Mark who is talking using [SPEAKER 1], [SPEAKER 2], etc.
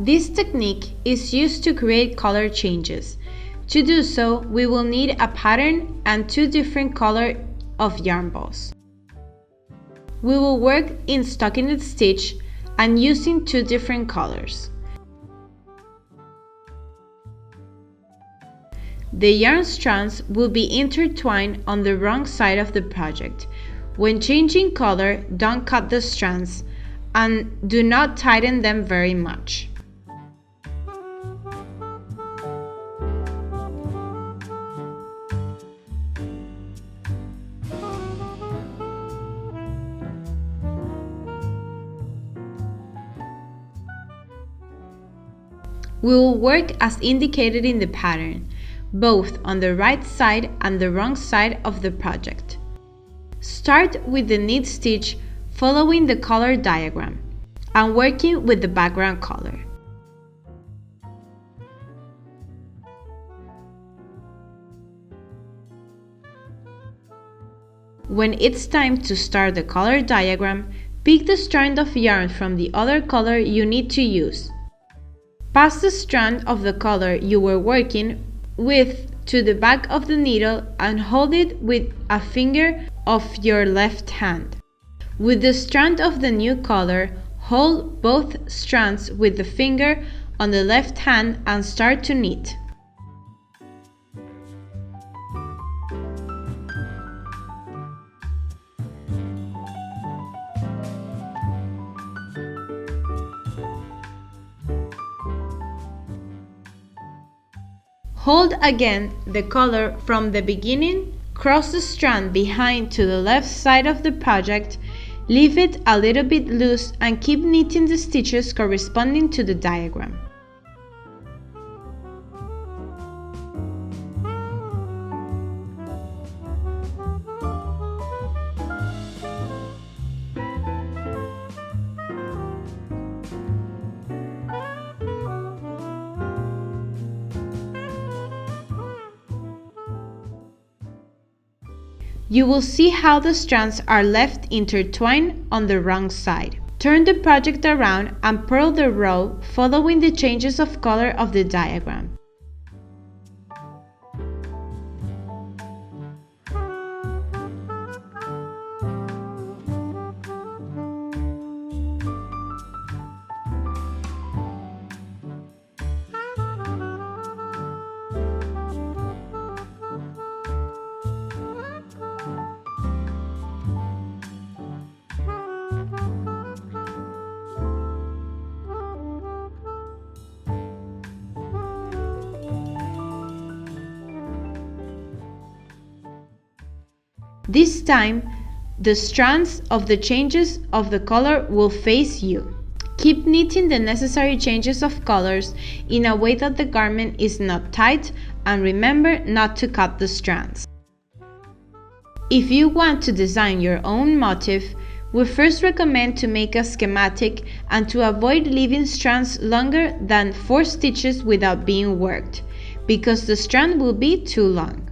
[SPEAKER 1] This technique is used to create color changes. To do so, we will need a pattern and two different colors of yarn balls. We will work in stockinette stitch and using two different colors. The yarn strands will be intertwined on the wrong side of the project. When changing color, don't cut the strands and do not tighten them very much. We will work as indicated in the pattern, both on the right side and the wrong side of the project. Start with the knit stitch following the color diagram and working with the background color. When it's time to start the color diagram, pick the strand of yarn from the other color you need to use. Pass the strand of the color you were working with to the back of the needle and hold it with a finger of your left hand. With the strand of the new color, hold both strands with the finger on the left hand and start to knit. Hold again the color from the beginning, cross the strand behind to the left side of the project, leave it a little bit loose and keep knitting the stitches corresponding to the diagram. You will see how the strands are left intertwined on the wrong side. Turn the project around and purl the row following the changes of color of the diagram. This time, the strands of the changes of the color will face you. Keep knitting the necessary changes of colors in a way that the garment is not tight, and remember not to cut the strands. If you want to design your own motif, we first recommend to make a schematic and to avoid leaving strands longer than 4 stitches without being worked, because the strand will be too long.